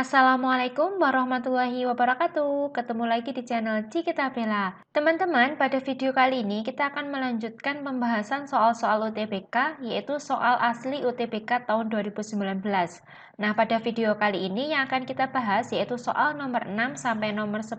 Assalamualaikum warahmatullahi wabarakatuh. Ketemu lagi di channel Cikita Bella. Teman-teman, pada video kali ini kita akan melanjutkan pembahasan soal-soal UTBK, yaitu soal asli UTBK tahun 2019. Nah, pada video kali ini yang akan kita bahas yaitu soal nomor 6 sampai nomor 10.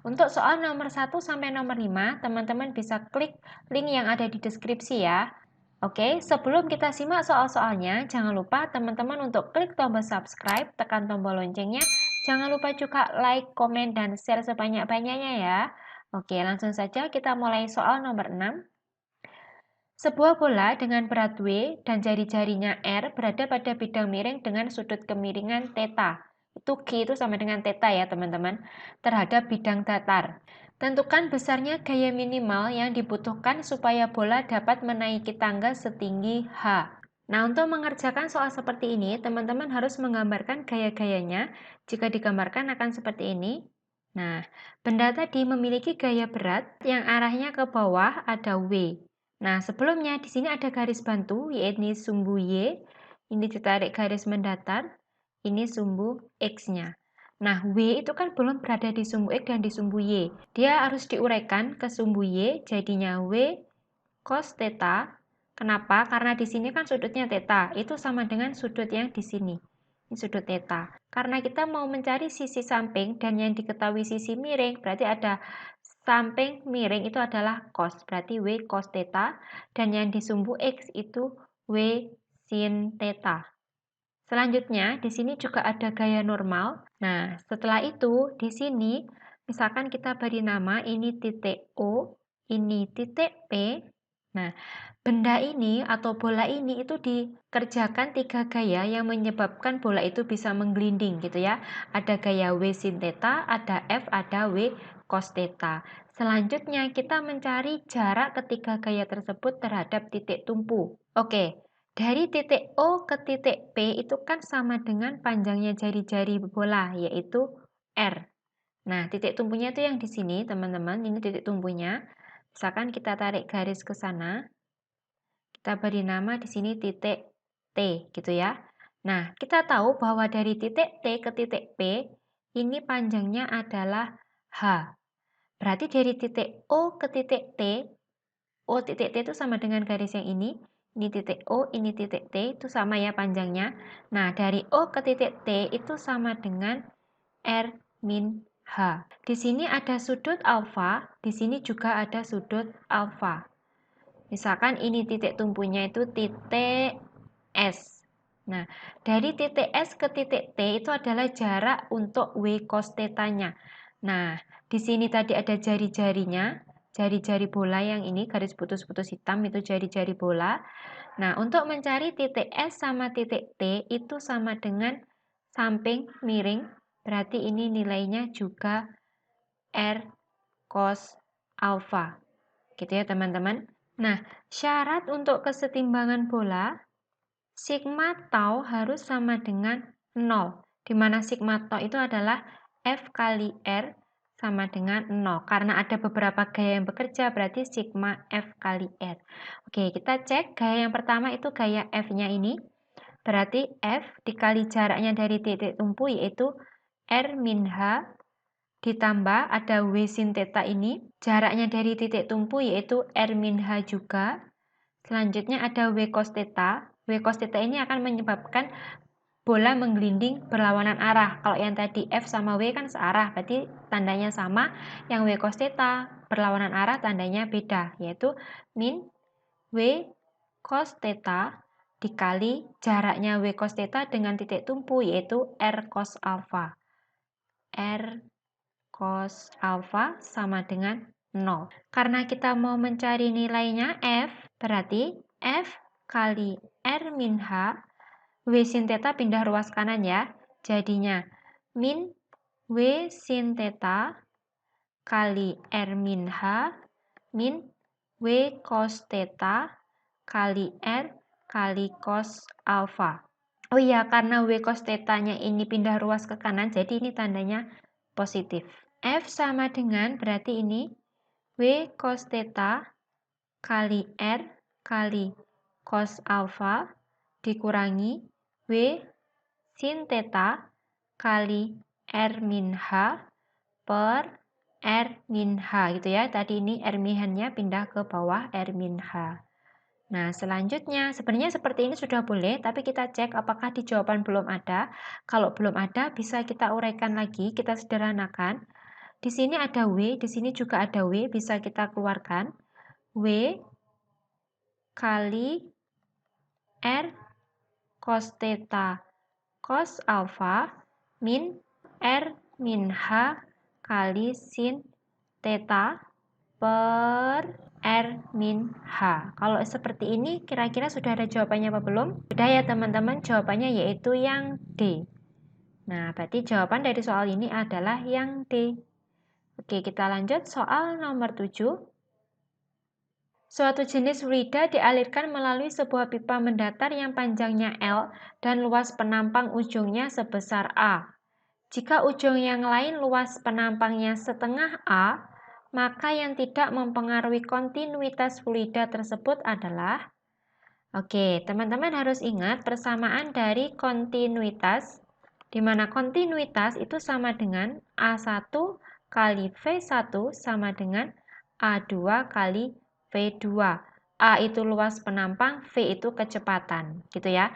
Untuk soal nomor 1 sampai nomor 5, teman-teman bisa klik link yang ada di deskripsi ya. Oke, sebelum kita simak soal-soalnya, jangan lupa teman-teman untuk klik tombol subscribe, tekan tombol loncengnya. Jangan lupa juga like, komen, dan share sebanyak-banyaknya ya. Oke, langsung saja kita mulai soal nomor 6. Sebuah bola dengan berat W dan jari-jarinya R berada pada bidang miring dengan sudut kemiringan θ. Itu G itu sama dengan θ ya teman-teman, terhadap bidang datar. Tentukan besarnya gaya minimal yang dibutuhkan supaya bola dapat menaiki tangga setinggi H. Nah, untuk mengerjakan soal seperti ini, teman-teman harus menggambarkan gaya-gayanya. Jika digambarkan akan seperti ini. Nah, benda tadi memiliki gaya berat yang arahnya ke bawah ada W. Nah, sebelumnya di sini ada garis bantu, yaitu sumbu Y. Ini ditarik garis mendatar. Ini sumbu X-nya. Nah, W itu kan belum berada di sumbu X dan di sumbu Y. Dia harus diuraikan ke sumbu Y, jadinya W cos θ. Kenapa? Karena di sini kan sudutnya θ. Itu sama dengan sudut yang di sini. Ini sudut θ. Karena kita mau mencari sisi samping dan yang diketahui sisi miring, berarti ada samping miring itu adalah cos. Berarti W cos θ. Dan yang di sumbu X itu W sin θ. Selanjutnya, di sini juga ada gaya normal. Nah, setelah itu, di sini, misalkan kita beri nama, ini titik O, ini titik P. Nah, benda ini atau bola ini itu dikerjakan 3 gaya yang menyebabkan bola itu bisa menggelinding gitu ya. Ada gaya W sin θ, ada F, ada W cos θ. Selanjutnya, kita mencari jarak ketiga gaya tersebut terhadap titik tumpu. Oke. Dari titik O ke titik P itu kan sama dengan panjangnya jari-jari bola, yaitu R. Nah, titik tumpunya itu yang di sini, teman-teman. Ini titik tumpunya. Misalkan kita tarik garis ke sana, kita beri nama di sini titik T, gitu ya. Nah, kita tahu bahwa dari titik T ke titik P, ini panjangnya adalah H. Berarti dari titik O ke titik T, O titik T itu sama dengan garis yang ini titik O, ini titik T, itu sama ya panjangnya. Nah, dari O ke titik T itu sama dengan R min H. Di sini ada sudut alfa, di sini juga ada sudut alfa. Misalkan ini titik tumpunya itu titik S. Nah, dari titik S ke titik T itu adalah jarak untuk W cos θ-nya. Nah, di sini tadi ada jari-jarinya, jari-jari bola yang ini, garis putus-putus hitam itu jari-jari bola. Nah, untuk mencari titik S sama titik T itu sama dengan samping miring, berarti ini nilainya juga R cos alfa. Gitu ya teman-teman. Nah, syarat untuk kesetimbangan bola, sigma tau harus sama dengan 0. Di mana sigma tau itu adalah F kali R sama dengan 0. Karena ada beberapa gaya yang bekerja, berarti sigma F kali R. Oke, kita cek gaya yang pertama itu gaya F-nya ini. Berarti F dikali jaraknya dari titik tumpu, yaitu R min H, ditambah ada W sin θ ini, jaraknya dari titik tumpu yaitu R min H juga. Selanjutnya ada W cos θ. W cos θ ini akan menyebabkan bola menggelinding berlawanan arah. Kalau yang tadi F sama W kan searah, berarti tandanya sama. Yang W cos θ berlawanan arah tandanya beda, yaitu min W cos θ dikali jaraknya W cos θ dengan titik tumpu yaitu R cos alpha. R cos alpha sama dengan 0. Karena kita mau mencari nilainya F, berarti F kali R min H, W sin θ pindah ruas kanan ya. Jadinya min W sin θ kali R min H min W cos θ kali R kali cos alpha. Oh iya, karena W cos θ-nya ini pindah ruas ke kanan, jadi ini tandanya positif. F sama dengan, berarti ini W cos θ kali R kali cos alpha dikurangi W sin θ kali R min H per R min H gitu ya. Tadi ini R min H-nya pindah ke bawah R min H. Nah, selanjutnya sebenarnya seperti ini sudah boleh, tapi kita cek apakah di jawaban belum ada. Kalau belum ada, bisa kita uraikan lagi, kita sederhanakan. Di sini ada W, di sini juga ada W, bisa kita keluarkan. W kali R cos theta cos alpha min R min H kali sin theta per R min H. Kalau seperti ini kira-kira sudah ada jawabannya apa belum? Sudah ya teman-teman, jawabannya yaitu yang D. Nah, berarti jawaban dari soal ini adalah yang D. Oke, kita lanjut soal nomor 7. Suatu jenis fluida dialirkan melalui sebuah pipa mendatar yang panjangnya L dan luas penampang ujungnya sebesar A. Jika ujung yang lain luas penampangnya setengah A, maka yang tidak mempengaruhi kontinuitas fluida tersebut adalah, oke, teman-teman harus ingat persamaan dari kontinuitas, di mana kontinuitas itu sama dengan A1 kali V1 sama dengan A2 kali V2. A itu luas penampang, V itu kecepatan, gitu ya.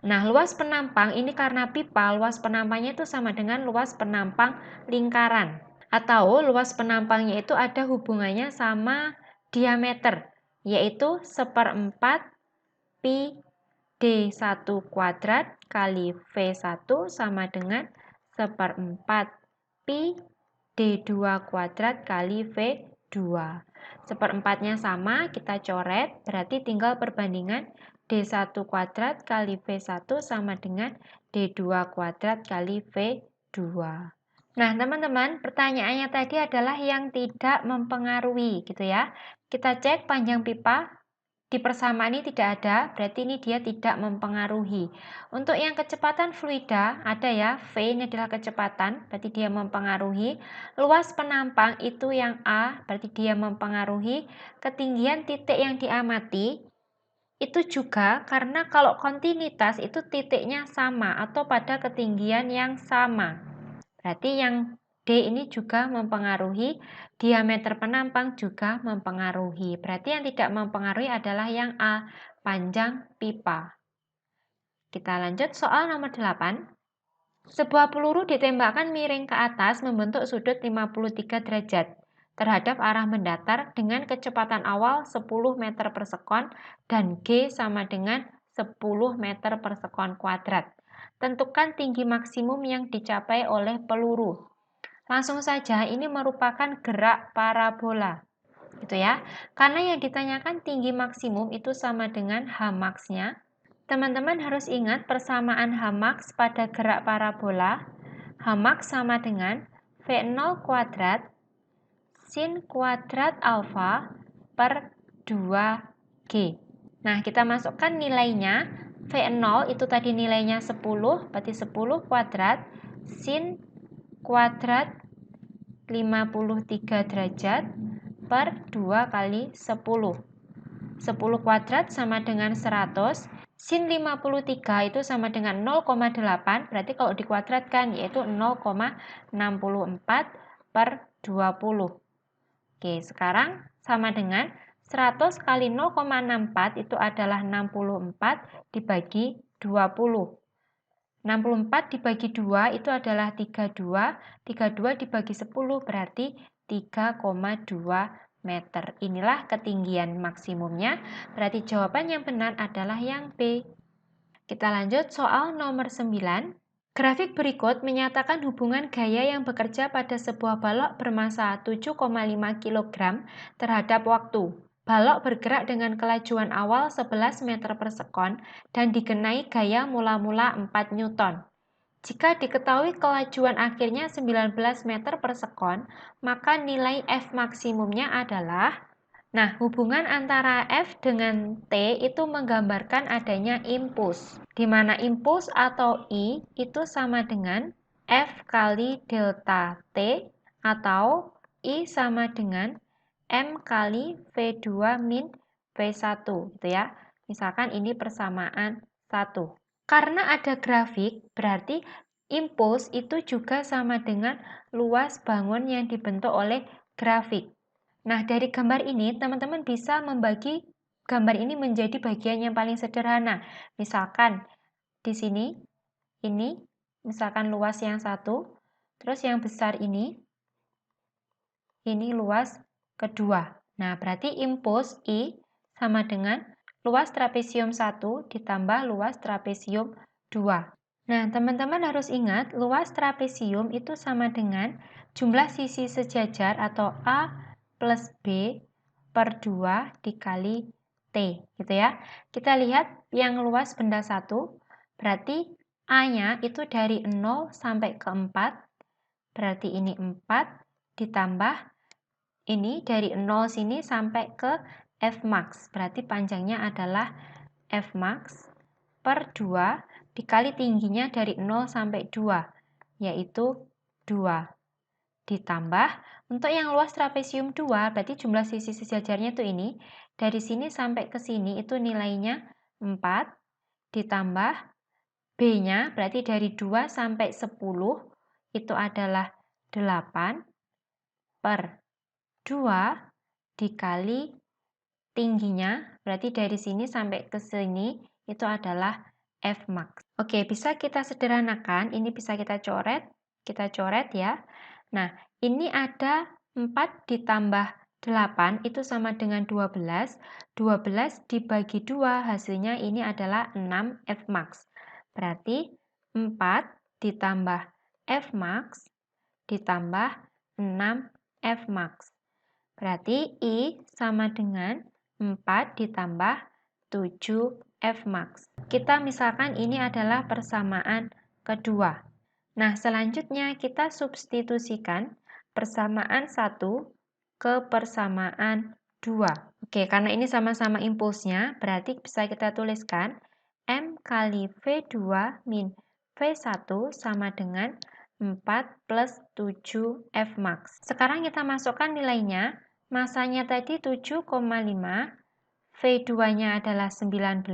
Nah, luas penampang ini karena pipa, luas penampangnya itu sama dengan luas penampang lingkaran. Atau luas penampangnya itu ada hubungannya sama diameter, yaitu 1/4 pi D1 kuadrat kali V1 sama dengan 1/4 pi D2 kuadrat kali V2. 1/4-nya sama, kita coret, berarti tinggal perbandingan D1 kuadrat kali V1 sama dengan D2 kuadrat kali V2. Nah, teman-teman, pertanyaannya tadi adalah yang tidak mempengaruhi, gitu ya. Kita cek panjang pipa, di persamaan ini tidak ada, berarti ini dia tidak mempengaruhi. Untuk yang kecepatan fluida, ada ya, V ini adalah kecepatan, berarti dia mempengaruhi. Luas penampang itu yang A, berarti dia mempengaruhi. Ketinggian titik yang diamati, itu juga karena kalau kontinuitas itu titiknya sama atau pada ketinggian yang sama. Berarti yang D ini juga mempengaruhi, diameter penampang juga mempengaruhi. Berarti yang tidak mempengaruhi adalah yang A, panjang pipa. Kita lanjut soal nomor 8. Sebuah peluru ditembakkan miring ke atas membentuk sudut 53 derajat terhadap arah mendatar dengan kecepatan awal 10 meter per sekon dan G sama dengan 10 meter per sekon kuadrat. Tentukan tinggi maksimum yang dicapai oleh peluru. Langsung saja, ini merupakan gerak parabola, gitu ya. Karena yang ditanyakan tinggi maksimum itu sama dengan Hmax-nya. Teman-teman harus ingat persamaan Hmax pada gerak parabola. Hmax sama dengan V0 kuadrat sin kuadrat alfa per 2G. Nah, kita masukkan nilainya. V0 itu tadi nilainya 10, berarti 10 kuadrat sin kuadrat 53 derajat per 2 kali 10. 10 kuadrat sama dengan 100. Sin 53 itu sama dengan 0,8. Berarti kalau dikuadratkan yaitu 0,64 per 20. Oke, sekarang sama dengan 100 kali 0,64 itu adalah 64 dibagi 20. 64 dibagi 2 itu adalah 32. 32 dibagi 10 berarti 3,2 meter. Inilah ketinggian maksimumnya. Berarti jawaban yang benar adalah yang B. Kita lanjut soal nomor 9. Grafik berikut menyatakan hubungan gaya yang bekerja pada sebuah balok bermassa 7,5 kg terhadap waktu. Balok bergerak dengan kelajuan awal 11 meter per sekon dan dikenai gaya mula-mula 4 Newton. Jika diketahui kelajuan akhirnya 19 meter per sekon, maka nilai F maksimumnya adalah, nah, hubungan antara F dengan T itu menggambarkan adanya impuls, di mana impuls atau I itu sama dengan F kali delta T atau I sama dengan M kali V2 min V1, gitu ya. Misalkan ini persamaan 1. Karena ada grafik, berarti Impuls itu juga sama dengan luas bangun yang dibentuk oleh grafik. Nah, dari gambar ini, teman-teman bisa membagi gambar ini menjadi bagian yang paling sederhana. Misalkan, di sini, ini, misalkan luas yang satu, terus yang besar ini luas kedua. Nah, berarti impuls I sama dengan luas trapesium 1 ditambah luas trapesium 2. Nah, teman-teman harus ingat luas trapesium itu sama dengan jumlah sisi sejajar atau A plus B per 2 dikali T, gitu ya. Kita lihat yang luas benda 1, berarti A-nya itu dari 0 sampai ke 4, berarti ini 4, ditambah ini dari 0 sini sampai ke Fmax, berarti panjangnya adalah Fmax per 2 dikali tingginya dari 0 sampai 2, yaitu 2. Ditambah, untuk yang luas trapesium 2, berarti jumlah sisi sejajarnya itu ini, dari sini sampai ke sini itu nilainya 4, ditambah B-nya, berarti dari 2 sampai 10, itu adalah 8, per 2 dikali tingginya, berarti dari sini sampai ke sini itu adalah Fmax. Oke, bisa kita sederhanakan, ini bisa kita coret ya. Nah, ini ada 4 ditambah 8 itu sama dengan 12. 12 dibagi 2 hasilnya ini adalah 6 Fmax. Berarti 4 ditambah Fmax ditambah 6 Fmax. Berarti I sama dengan 4 ditambah 7 Fmax. Kita misalkan ini adalah persamaan kedua. Nah, selanjutnya kita substitusikan persamaan 1 ke persamaan 2. Oke, karena ini sama-sama impulsnya, berarti bisa kita tuliskan M kali V2 min V1 sama dengan 4 plus 7 Fmax. Sekarang kita masukkan nilainya. Masanya tadi 7,5, V2-nya adalah 19,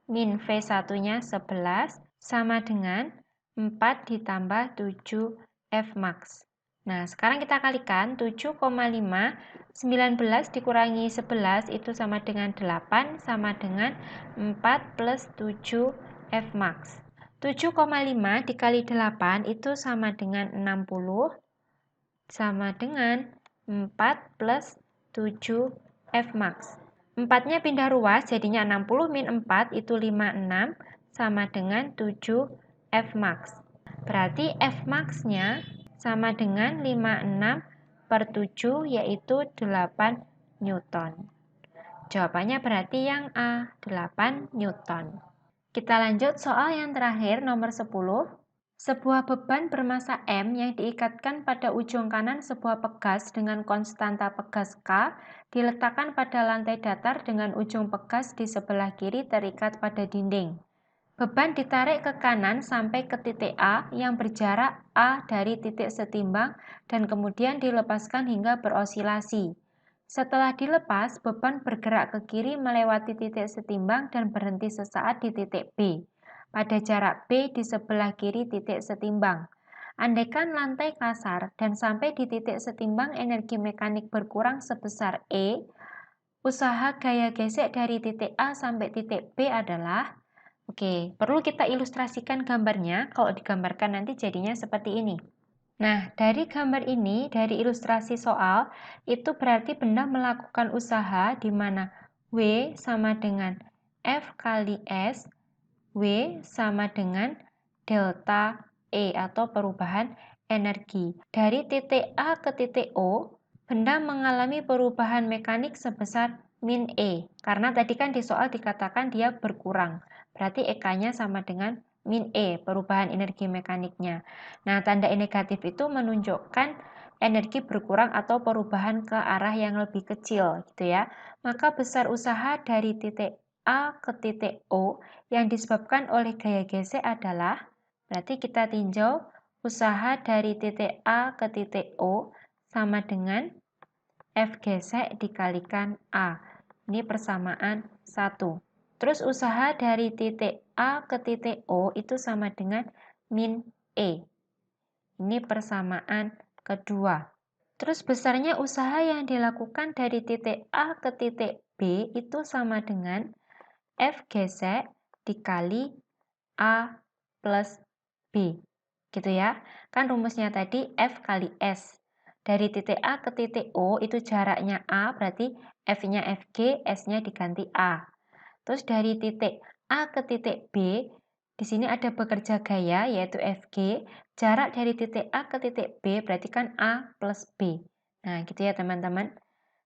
min V1-nya 11, sama dengan 4 ditambah 7 Fmax. Nah, sekarang kita kalikan 7,5, 19 dikurangi 11 itu sama dengan 8, sama dengan 4 plus 7 Fmax. 7,5 dikali 8 itu sama dengan 60, sama dengan 4 plus 7 Fmax. 4-nya pindah ruas, jadinya 60 min 4 itu 56, sama dengan 7 Fmax. Berarti Fmax-nya sama dengan 56 per 7, yaitu 8 Newton. Jawabannya berarti yang A, 8 Newton. Kita lanjut soal yang terakhir, nomor 10. Sebuah beban bermassa M yang diikatkan pada ujung kanan sebuah pegas dengan konstanta pegas K diletakkan pada lantai datar dengan ujung pegas di sebelah kiri terikat pada dinding. Beban ditarik ke kanan sampai ke titik A yang berjarak A dari titik setimbang dan kemudian dilepaskan hingga berosilasi. Setelah dilepas, beban bergerak ke kiri melewati titik setimbang dan berhenti sesaat di titik B pada jarak B di sebelah kiri titik setimbang. Andaikan lantai kasar dan sampai di titik setimbang energi mekanik berkurang sebesar E, usaha gaya gesek dari titik A sampai titik B adalah, oke, perlu kita ilustrasikan gambarnya, kalau digambarkan nanti jadinya seperti ini. Nah, dari gambar ini, dari ilustrasi soal, itu berarti benda melakukan usaha di mana W sama dengan F kali S, W sama dengan delta E atau perubahan energi. Dari titik A ke titik O, benda mengalami perubahan mekanik sebesar min E. Karena tadi kan di soal dikatakan dia berkurang. Berarti EK-nya sama dengan min E, perubahan energi mekaniknya. Nah, tanda E negatif itu menunjukkan energi berkurang atau perubahan ke arah yang lebih kecil, gitu ya. Maka besar usaha dari titik A ke titik O yang disebabkan oleh gaya gesek adalah, berarti kita tinjau usaha dari titik A ke titik O sama dengan F gesek dikalikan A. Ini persamaan 1. Terus usaha dari titik A ke titik O itu sama dengan min E. Ini persamaan kedua. Terus besarnya usaha yang dilakukan dari titik A ke titik B itu sama dengan F gesek dikali A plus B. Gitu ya. Kan rumusnya tadi F kali S. Dari titik A ke titik O itu jaraknya A, berarti F-nya FG, S-nya diganti A. Terus dari titik A ke titik B, di sini ada bekerja gaya yaitu FG. Jarak dari titik A ke titik B berarti kan A plus B. Nah, gitu ya teman-teman.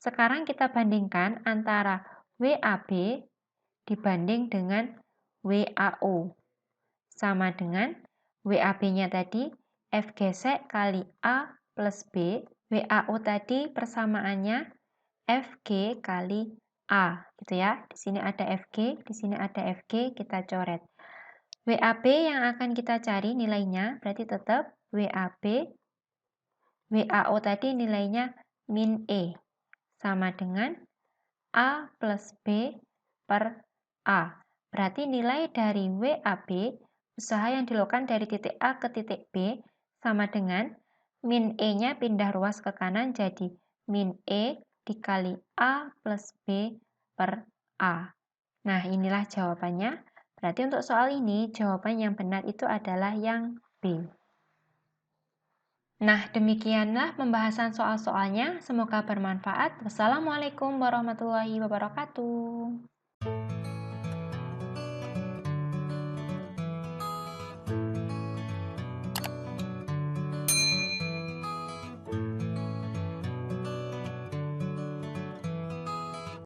Sekarang kita bandingkan antara WAB dibanding dengan WAO. Sama dengan WAB-nya tadi F gesek kali A plus B. WAO tadi persamaannya FG kali A, gitu ya. Di sini ada FG, di sini ada FG, kita coret. WAB yang akan kita cari nilainya berarti tetap WAB. WAO tadi nilainya min E, sama dengan A plus B per A. Berarti nilai dari WAB, usaha yang dilakukan dari titik A ke titik B, sama dengan min E-nya pindah ruas ke kanan jadi min E dikali A plus B per A. Nah, inilah jawabannya. Berarti untuk soal ini, jawaban yang benar itu adalah yang B. Nah, demikianlah pembahasan soal-soalnya. Semoga bermanfaat. Wassalamualaikum warahmatullahi wabarakatuh.